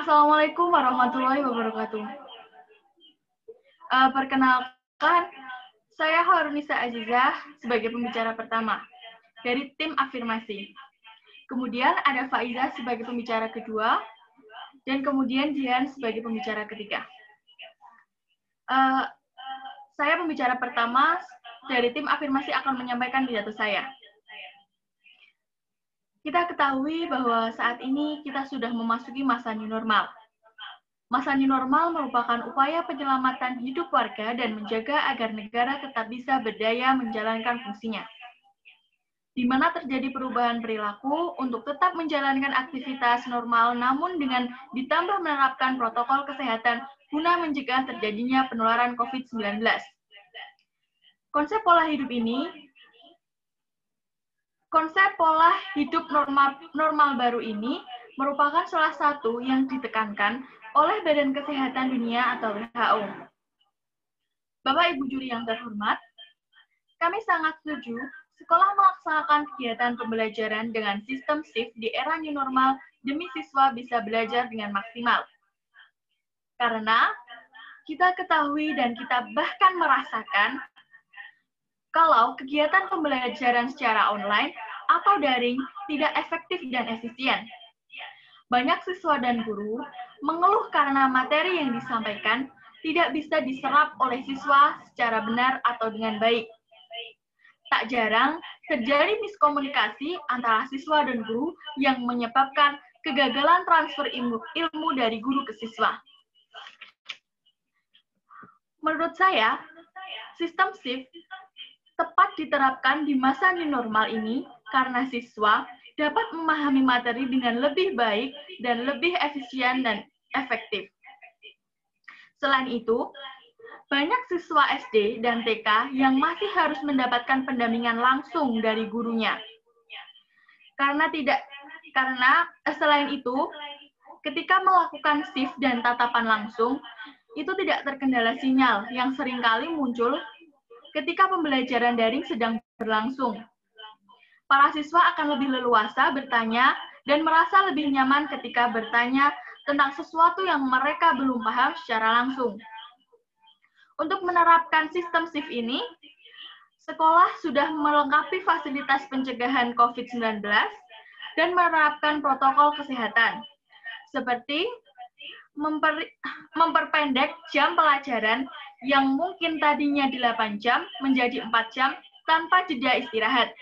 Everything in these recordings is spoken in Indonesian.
Assalamualaikum warahmatullahi wabarakatuh. Perkenalkan, saya Harunisa Azizah sebagai pembicara pertama dari tim afirmasi. Kemudian ada Faiza sebagai pembicara kedua, dan kemudian Jihan sebagai pembicara ketiga. Saya pembicara pertama dari tim afirmasi akan menyampaikan pidato saya. Kita ketahui bahwa saat ini kita sudah memasuki masa new normal. Masa new normal merupakan upaya penyelamatan hidup warga dan menjaga agar negara tetap bisa berdaya menjalankan fungsinya, di mana terjadi perubahan perilaku untuk tetap menjalankan aktivitas normal namun dengan ditambah menerapkan protokol kesehatan guna mencegah terjadinya penularan COVID-19. Konsep pola hidup normal baru ini merupakan salah satu yang ditekankan oleh Badan Kesehatan Dunia atau WHO. Bapak Ibu juri yang terhormat, kami sangat setuju sekolah melaksanakan kegiatan pembelajaran dengan sistem shift di era new normal demi siswa bisa belajar dengan maksimal. Karena kita ketahui dan kita bahkan merasakan kalau kegiatan pembelajaran secara online atau daring tidak efektif dan efisien. Banyak siswa dan guru mengeluh karena materi yang disampaikan tidak bisa diserap oleh siswa secara benar atau dengan baik. Tak jarang terjadi miskomunikasi antara siswa dan guru yang menyebabkan kegagalan transfer ilmu dari guru ke siswa. Menurut saya, sistem shift tepat diterapkan di masa new normal ini karena siswa dapat memahami materi dengan lebih baik dan lebih efisien dan efektif. Selain itu, banyak siswa SD dan TK yang masih harus mendapatkan pendampingan langsung dari gurunya. Selain itu, ketika melakukan shift dan tatapan langsung, itu tidak terkendala sinyal yang seringkali muncul ketika pembelajaran daring sedang berlangsung. Para siswa akan lebih leluasa bertanya dan merasa lebih nyaman ketika bertanya tentang sesuatu yang mereka belum paham secara langsung. Untuk menerapkan sistem shift ini, sekolah sudah melengkapi fasilitas pencegahan COVID-19 dan menerapkan protokol kesehatan, seperti memperpendek jam pelajaran yang mungkin tadinya 8 jam menjadi 4 jam tanpa jeda istirahat.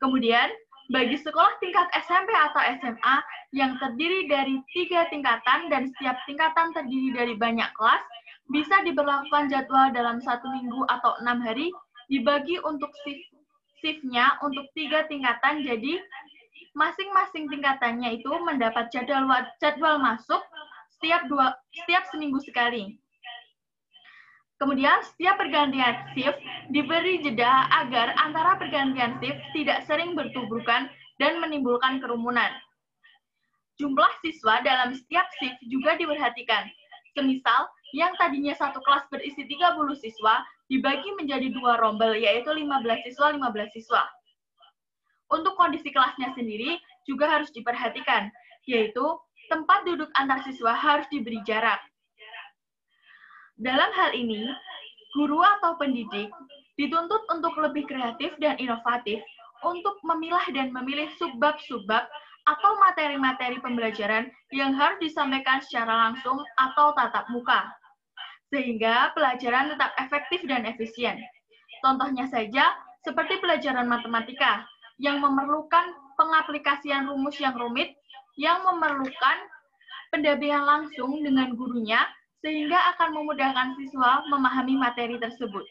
Kemudian, bagi sekolah tingkat SMP atau SMA yang terdiri dari 3 tingkatan dan setiap tingkatan terdiri dari banyak kelas, bisa diberlakukan jadwal dalam 1 minggu atau 6 hari, dibagi untuk shift-nya untuk 3 tingkatan, jadi masing-masing tingkatannya itu mendapat jadwal masuk setiap seminggu sekali. Kemudian, setiap pergantian shift diberi jeda agar antara pergantian shift tidak sering bertuburkan dan menimbulkan kerumunan. Jumlah siswa dalam setiap shift juga diperhatikan. Semisal, yang tadinya satu kelas berisi 30 siswa, dibagi menjadi 2 rombel, yaitu 15 siswa, 15 siswa. Untuk kondisi kelasnya sendiri juga harus diperhatikan, yaitu tempat duduk antar siswa harus diberi jarak. Dalam hal ini, guru atau pendidik dituntut untuk lebih kreatif dan inovatif untuk memilah dan memilih subbab-subbab atau materi-materi pembelajaran yang harus disampaikan secara langsung atau tatap muka, sehingga pelajaran tetap efektif dan efisien. Contohnya saja, seperti pelajaran matematika, yang memerlukan pengaplikasian rumus yang rumit, yang memerlukan pendampingan langsung dengan gurunya, sehingga akan memudahkan siswa memahami materi tersebut.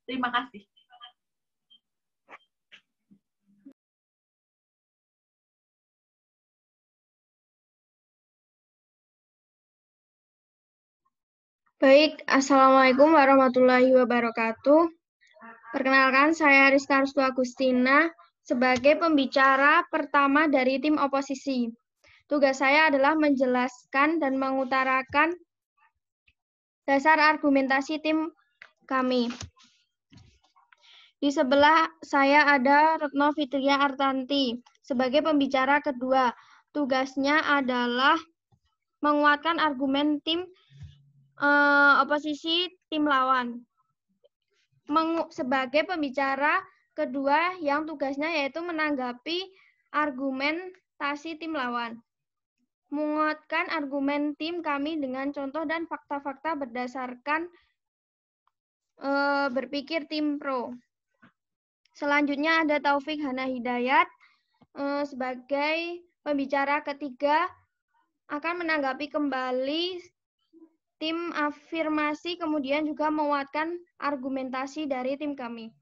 Terima kasih. Baik, Assalamualaikum warahmatullahi wabarakatuh. Perkenalkan, saya Rizka Rustu Agustina sebagai pembicara pertama dari tim oposisi. Tugas saya adalah menjelaskan dan mengutarakan dasar argumentasi tim kami. Di sebelah saya ada Retno Fitria Artanti sebagai pembicara kedua. Tugasnya adalah menguatkan argumen tim oposisi tim lawan. Sebagai pembicara kedua yang tugasnya yaitu menanggapi argumentasi tim lawan. Menguatkan argumen tim kami dengan contoh dan fakta-fakta berdasarkan berpikir tim pro. Selanjutnya ada Taufik Hana Hidayat sebagai pembicara ketiga akan menanggapi kembali tim afirmasi, kemudian juga menguatkan argumentasi dari tim kami.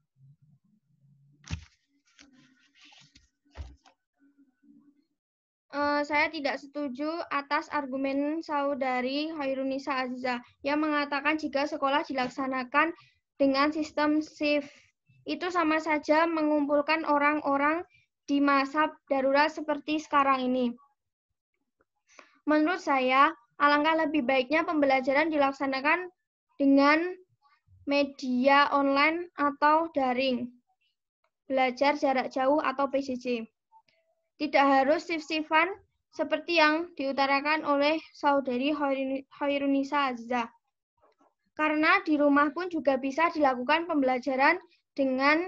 Saya tidak setuju atas argumen saudari Khairunisa Azizah yang mengatakan jika sekolah dilaksanakan dengan sistem shift, itu sama saja mengumpulkan orang-orang di masa darurat seperti sekarang ini. Menurut saya, alangkah lebih baiknya pembelajaran dilaksanakan dengan media online atau daring, belajar jarak jauh atau PJJ. Tidak harus shift-shiftan seperti yang diutarakan oleh saudari Khairunisa Azizah. Karena di rumah pun juga bisa dilakukan pembelajaran dengan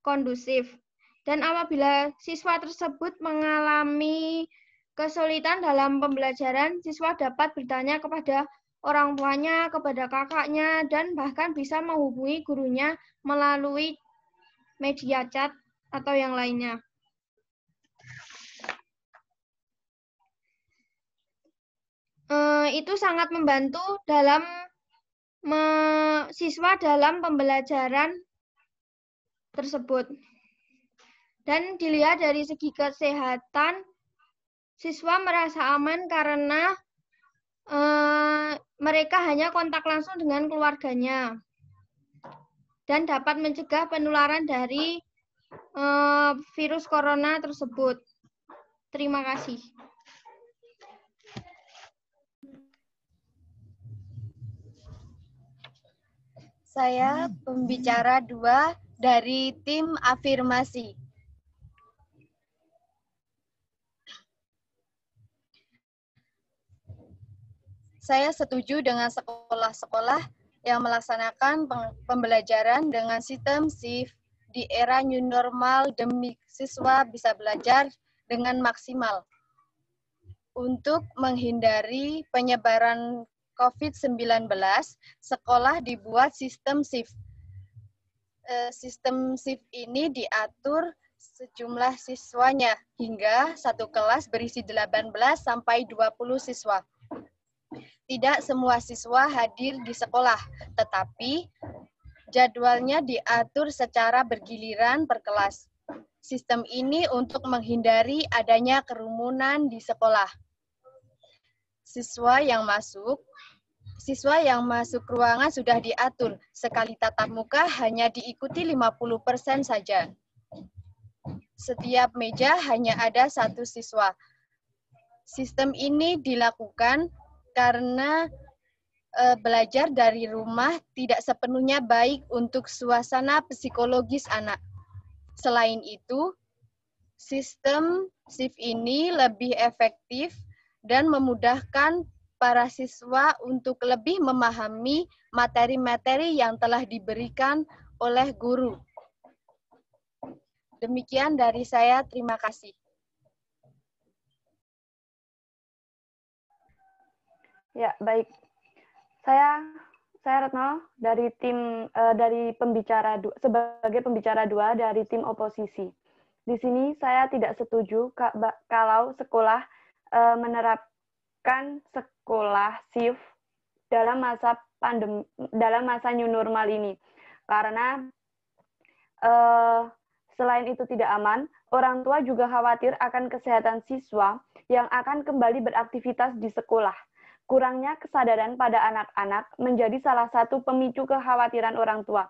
kondusif. Dan apabila siswa tersebut mengalami kesulitan dalam pembelajaran, siswa dapat bertanya kepada orang tuanya, kepada kakaknya, dan bahkan bisa menghubungi gurunya melalui media chat atau yang lainnya. Itu sangat membantu dalam siswa dalam pembelajaran tersebut. Dan dilihat dari segi kesehatan, siswa merasa aman karena mereka hanya kontak langsung dengan keluarganya dan dapat mencegah penularan dari virus corona tersebut. Terima kasih. Saya pembicara 2 dari tim afirmasi. Saya setuju dengan sekolah-sekolah yang melaksanakan pembelajaran dengan sistem shift di era new normal demi siswa bisa belajar dengan maksimal. Untuk menghindari penyebaran COVID-19, sekolah dibuat sistem shift. Sistem shift ini diatur sejumlah siswanya hingga satu kelas berisi 18 sampai 20 siswa. Tidak semua siswa hadir di sekolah, tetapi jadwalnya diatur secara bergiliran per kelas. Sistem ini untuk menghindari adanya kerumunan di sekolah. Siswa yang masuk ruangan sudah diatur, sekali tatap muka hanya diikuti 50% saja. Setiap meja hanya ada satu siswa. Sistem ini dilakukan karena belajar dari rumah tidak sepenuhnya baik untuk suasana psikologis anak. Selain itu, sistem shift ini lebih efektif dan memudahkan para siswa untuk lebih memahami materi-materi yang telah diberikan oleh guru. Demikian dari saya, terima kasih. Ya, baik. Saya Retno dari tim sebagai pembicara 2 dari tim oposisi. Di sini saya tidak setuju kalau sekolah menerapkan sekolah shift dalam masa new normal ini, karena selain itu tidak aman, orang tua juga khawatir akan kesehatan siswa yang akan kembali beraktivitas di sekolah. Kurangnya kesadaran pada anak-anak menjadi salah satu pemicu kekhawatiran orang tua.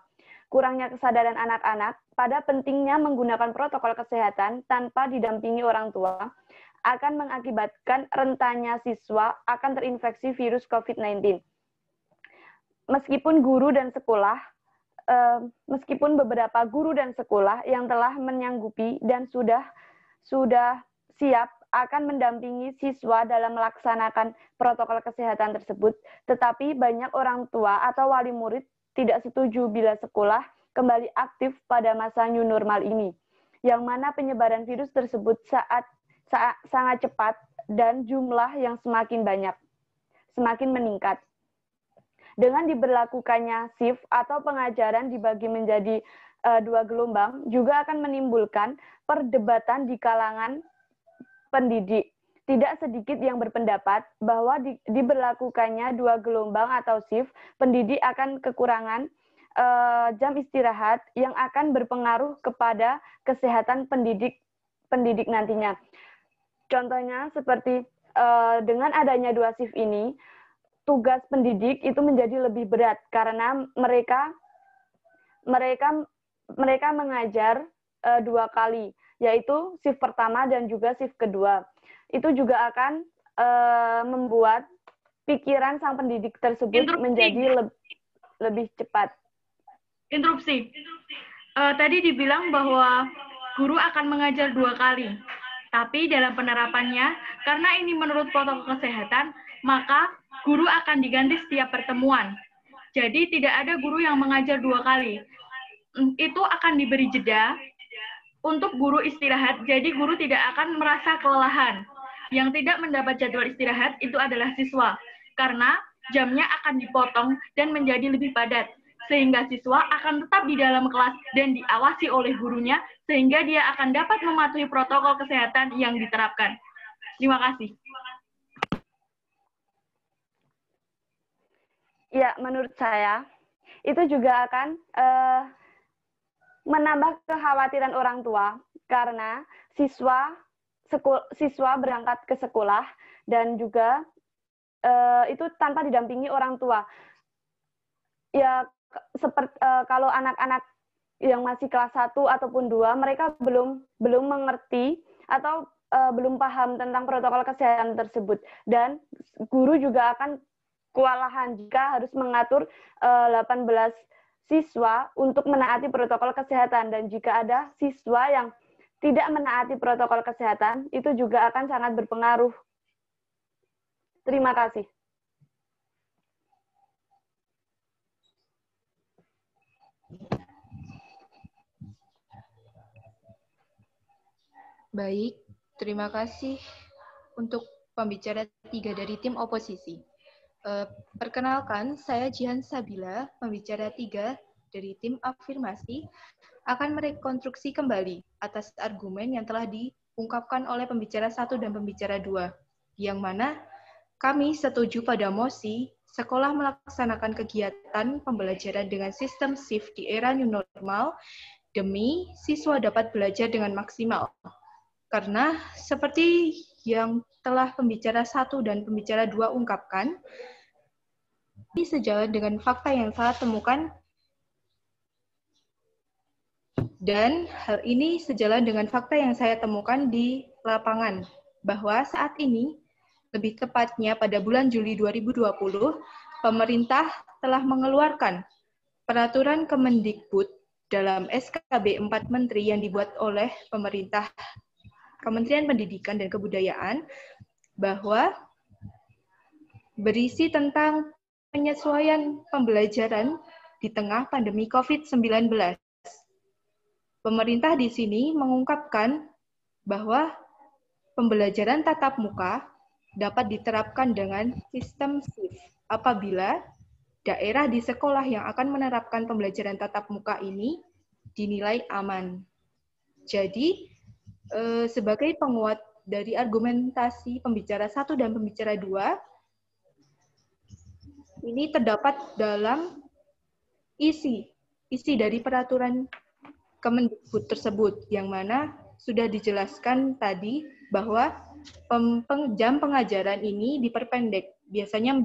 Kurangnya kesadaran anak-anak pada pentingnya menggunakan protokol kesehatan tanpa didampingi orang tua akan mengakibatkan rentannya siswa akan terinfeksi virus COVID-19. Meskipun beberapa guru dan sekolah yang telah menyanggupi dan sudah siap akan mendampingi siswa dalam melaksanakan protokol kesehatan tersebut, tetapi banyak orang tua atau wali murid tidak setuju bila sekolah kembali aktif pada masa new normal ini, yang mana penyebaran virus tersebut sangat cepat dan jumlah yang semakin meningkat. Dengan diberlakukannya shift atau pengajaran dibagi menjadi 2 gelombang juga akan menimbulkan perdebatan di kalangan pendidik. Tidak sedikit yang berpendapat bahwa diberlakukannya 2 gelombang atau shift, pendidik akan kekurangan jam istirahat yang akan berpengaruh kepada kesehatan pendidik nantinya. Contohnya seperti dengan adanya 2 shift ini, tugas pendidik itu menjadi lebih berat karena mereka mengajar 2 kali, yaitu shift pertama dan juga shift kedua. Itu juga akan membuat pikiran sang pendidik tersebut menjadi lebih cepat. Interupsi. Tadi dibilang bahwa guru akan mengajar 2 kali, tapi dalam penerapannya, karena ini menurut protokol kesehatan, maka guru akan diganti setiap pertemuan. Jadi tidak ada guru yang mengajar 2 kali. Itu akan diberi jeda untuk guru istirahat, jadi guru tidak akan merasa kelelahan. Yang tidak mendapat jadwal istirahat itu adalah siswa, karena jamnya akan dipotong dan menjadi lebih padat, sehingga siswa akan tetap di dalam kelas dan diawasi oleh gurunya, sehingga dia akan dapat mematuhi protokol kesehatan yang diterapkan. Terima kasih. Ya, menurut saya, itu juga akan menambah kekhawatiran orang tua, karena siswa berangkat ke sekolah dan juga itu tanpa didampingi orang tua. Ya, seperti kalau anak-anak yang masih kelas 1 ataupun 2, mereka belum mengerti atau belum paham tentang protokol kesehatan tersebut, dan guru juga akan kewalahan jika harus mengatur 18 siswa untuk menaati protokol kesehatan, dan jika ada siswa yang tidak menaati protokol kesehatan, itu juga akan sangat berpengaruh. Terima kasih. Baik, terima kasih untuk pembicara 3 dari tim oposisi. Perkenalkan, saya Jihan Sabila, pembicara 3 dari tim afirmasi, akan merekonstruksi kembali atas argumen yang telah diungkapkan oleh pembicara 1 dan pembicara 2, yang mana kami setuju pada mosi sekolah melaksanakan kegiatan pembelajaran dengan sistem shift di era new normal demi siswa dapat belajar dengan maksimal. Karena seperti yang telah pembicara 1 dan pembicara 2 ungkapkan, ini sejalan dengan fakta yang saya temukan, dan hal ini sejalan dengan fakta yang saya temukan di lapangan, bahwa saat ini, lebih tepatnya pada bulan Juli 2020, pemerintah telah mengeluarkan peraturan Kemendikbud dalam SKB 4 Menteri yang dibuat oleh pemerintah Kementerian Pendidikan dan Kebudayaan, bahwa berisi tentang penyesuaian pembelajaran di tengah pandemi COVID-19. Pemerintah di sini mengungkapkan bahwa pembelajaran tatap muka dapat diterapkan dengan sistem shift apabila daerah di sekolah yang akan menerapkan pembelajaran tatap muka ini dinilai aman. Jadi, sebagai penguat dari argumentasi pembicara 1 dan pembicara 2, ini terdapat dalam isi dari peraturan Kemendikbud tersebut, yang mana sudah dijelaskan tadi bahwa jam pengajaran ini diperpendek, biasanya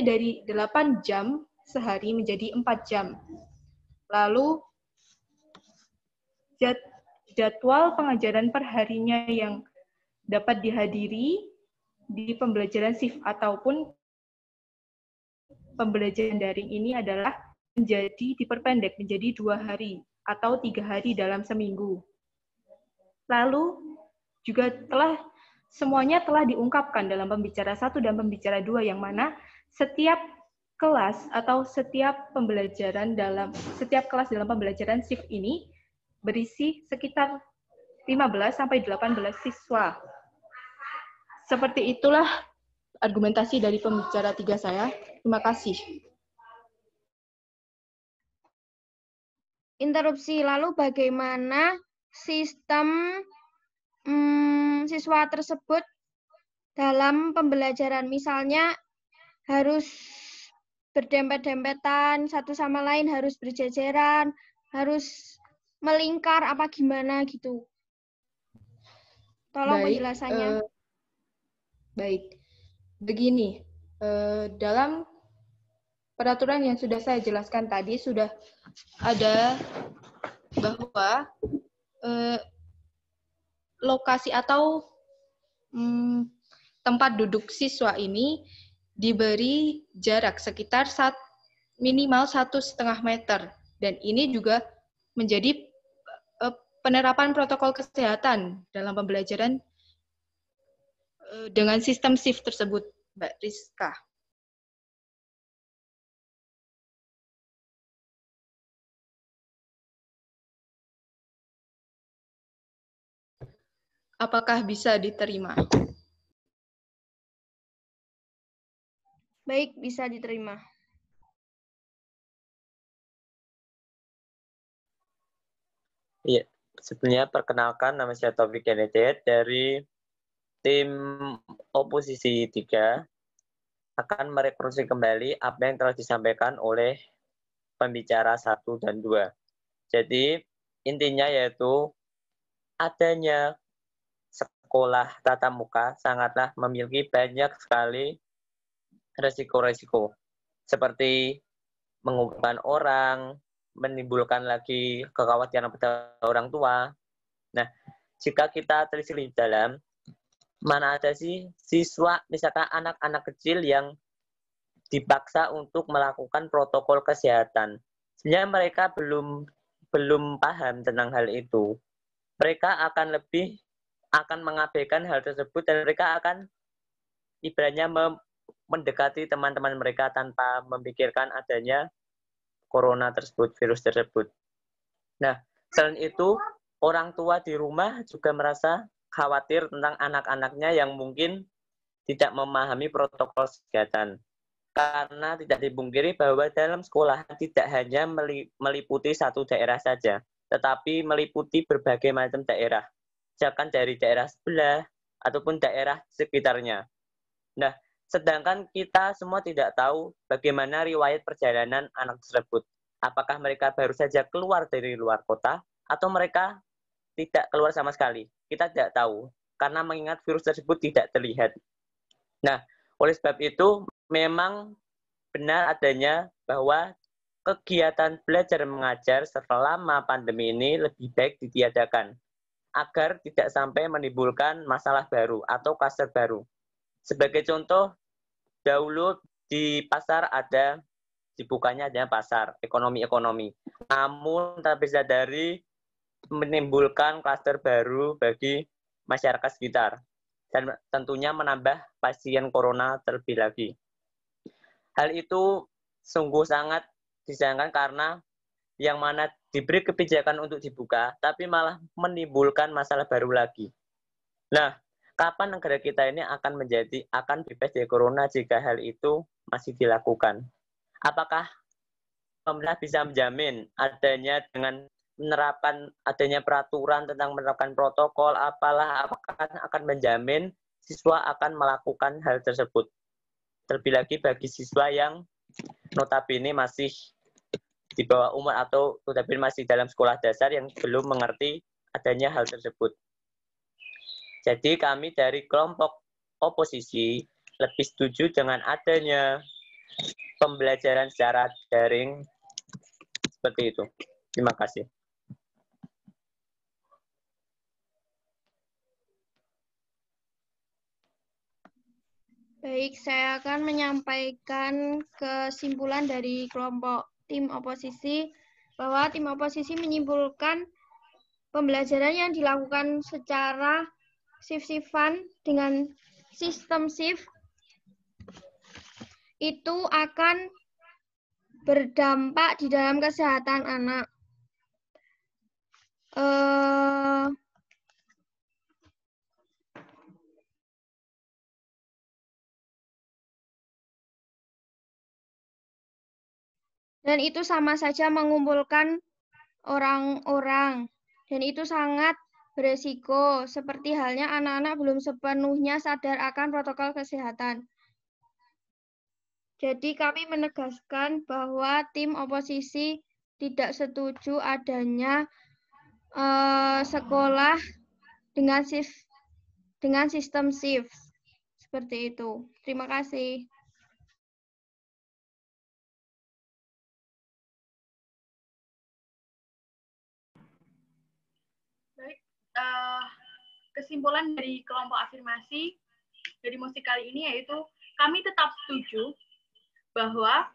dari 8 jam sehari menjadi 4 jam. Lalu jadwal pengajaran perharinya yang dapat dihadiri di pembelajaran shift ataupun pembelajaran daring ini adalah diperpendek menjadi 2 hari atau 3 hari dalam seminggu. Lalu semuanya telah diungkapkan dalam pembicara 1 dan pembicara 2, yang mana setiap kelas atau setiap kelas dalam pembelajaran shift ini berisi sekitar 15 sampai 18 siswa. Seperti itulah argumentasi dari pembicara 3 saya. Terima kasih. Interupsi, lalu bagaimana sistem siswa tersebut dalam pembelajaran? Misalnya harus berdempet-dempetan, satu sama lain harus berjejeran, harus melingkar, apa gimana gitu. Tolong penjelasannya. Baik, begini, dalam peraturan yang sudah saya jelaskan tadi sudah ada bahwa lokasi atau tempat duduk siswa ini diberi jarak sekitar minimal 1,5 meter, dan ini juga menjadi penerapan protokol kesehatan dalam pembelajaran dengan sistem shift tersebut, Mbak Rizka. Apakah bisa diterima? Baik, bisa diterima. Iya, sebelumnya perkenalkan, nama saya Taufik Hidayat dari tim oposisi 3 akan mereproduksi kembali apa yang telah disampaikan oleh pembicara 1 dan 2. Jadi intinya yaitu adanya sekolah tatap muka sangatlah memiliki banyak sekali resiko-resiko, seperti mengumpulkan orang, menimbulkan lagi kekhawatiran pada orang tua. Nah, jika kita telisik dalam, mana ada sih siswa, misalkan anak-anak kecil yang dipaksa untuk melakukan protokol kesehatan. Sebenarnya mereka belum paham tentang hal itu. Mereka akan mengabaikan hal tersebut, dan mereka akan ibaratnya mendekati teman-teman mereka tanpa memikirkan adanya corona tersebut, virus tersebut. Nah, selain itu, orang tua di rumah juga merasa khawatir tentang anak-anaknya yang mungkin tidak memahami protokol kesehatan. Karena tidak dipungkiri bahwa dalam sekolah tidak hanya meliputi satu daerah saja, tetapi meliputi berbagai macam daerah, misalkan dari daerah sebelah ataupun daerah sekitarnya. Nah, sedangkan kita semua tidak tahu bagaimana riwayat perjalanan anak tersebut. Apakah mereka baru saja keluar dari luar kota atau mereka tidak keluar sama sekali. Kita tidak tahu, karena mengingat virus tersebut tidak terlihat. Nah, oleh sebab itu, memang benar adanya bahwa kegiatan belajar mengajar selama pandemi ini lebih baik ditiadakan, agar tidak sampai menimbulkan masalah baru atau kluster baru. Sebagai contoh, dahulu di pasar dibukanya ada pasar ekonomi. Namun tak bisa dari menimbulkan kluster baru bagi masyarakat sekitar, dan tentunya menambah pasien corona terlebih lagi. Hal itu sungguh sangat disayangkan karena yang mana diberi kebijakan untuk dibuka, tapi malah menimbulkan masalah baru lagi. Nah, kapan negara kita ini akan bebas dari corona jika hal itu masih dilakukan? Apakah pemerintah bisa menjamin adanya dengan menerapkan adanya peraturan tentang menerapkan protokol, apakah akan menjamin siswa akan melakukan hal tersebut? Terlebih lagi bagi siswa yang notabene masih di bawah umur atau notabene masih dalam sekolah dasar yang belum mengerti adanya hal tersebut. Jadi kami dari kelompok oposisi lebih setuju dengan adanya pembelajaran secara daring seperti itu. Terima kasih. Baik, saya akan menyampaikan kesimpulan dari kelompok tim oposisi, bahwa tim oposisi menyimpulkan pembelajaran yang dilakukan secara shift-shiftan dengan sistem shift itu akan berdampak di dalam kesehatan anak. Dan itu sama saja mengumpulkan orang-orang. Dan itu sangat beresiko, seperti halnya anak-anak belum sepenuhnya sadar akan protokol kesehatan. Jadi kami menegaskan bahwa tim oposisi tidak setuju adanya sekolah dengan sistem shift. Seperti itu. Terima kasih. Baik, kesimpulan dari kelompok afirmasi dari mosi kali ini yaitu kami tetap setuju bahwa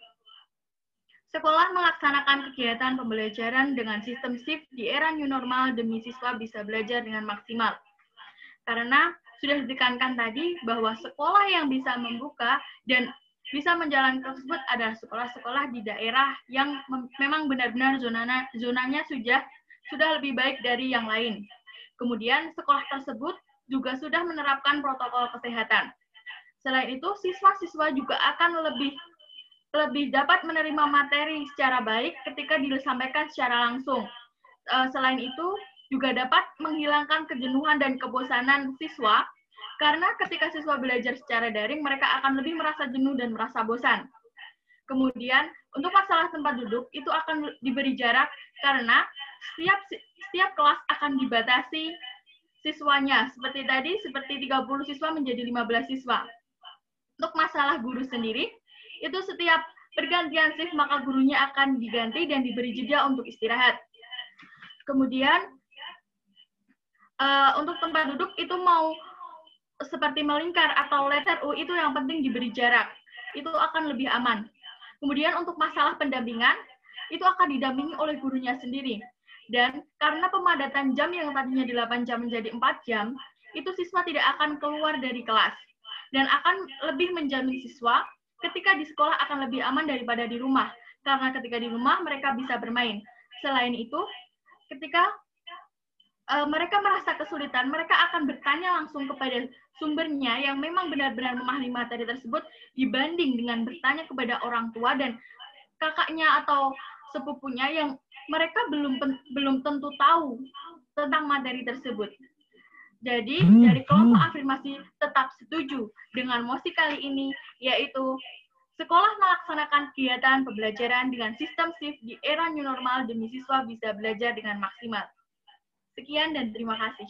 sekolah melaksanakan kegiatan pembelajaran dengan sistem shift di era new normal demi siswa bisa belajar dengan maksimal. Karena sudah ditekankan tadi bahwa sekolah yang bisa membuka dan bisa menjalankan tersebut adalah sekolah-sekolah di daerah yang memang benar-benar zonanya sudah lebih baik dari yang lain. Kemudian sekolah tersebut juga sudah menerapkan protokol kesehatan. Selain itu, siswa-siswa juga akan lebih dapat menerima materi secara baik ketika disampaikan secara langsung. Selain itu, juga dapat menghilangkan kejenuhan dan kebosanan siswa, karena ketika siswa belajar secara daring, mereka akan lebih merasa jenuh dan merasa bosan. Kemudian, untuk masalah tempat duduk, itu akan diberi jarak, karena setiap kelas akan dibatasi siswanya. Seperti tadi, seperti 30 siswa menjadi 15 siswa. Untuk masalah guru sendiri, itu setiap pergantian shift, maka gurunya akan diganti dan diberi jeda untuk istirahat. Kemudian, untuk tempat duduk itu mau seperti melingkar atau letter U, itu yang penting diberi jarak. Itu akan lebih aman. Kemudian untuk masalah pendampingan, itu akan didampingi oleh gurunya sendiri. Dan karena pemadatan jam yang tadinya 8 jam menjadi 4 jam, itu siswa tidak akan keluar dari kelas. Dan akan lebih menjamin siswa ketika di sekolah akan lebih aman daripada di rumah. Karena ketika di rumah mereka bisa bermain. Selain itu, ketika mereka merasa kesulitan, mereka akan bertanya langsung kepada sumbernya yang memang benar-benar memahami materi tersebut dibanding dengan bertanya kepada orang tua dan kakaknya atau sepupunya yang mereka belum tentu tahu tentang materi tersebut. Jadi, dari kelompok afirmasi tetap setuju dengan mosi kali ini, yaitu sekolah melaksanakan kegiatan pembelajaran dengan sistem shift di era new normal demi siswa bisa belajar dengan maksimal. Sekian dan terima kasih.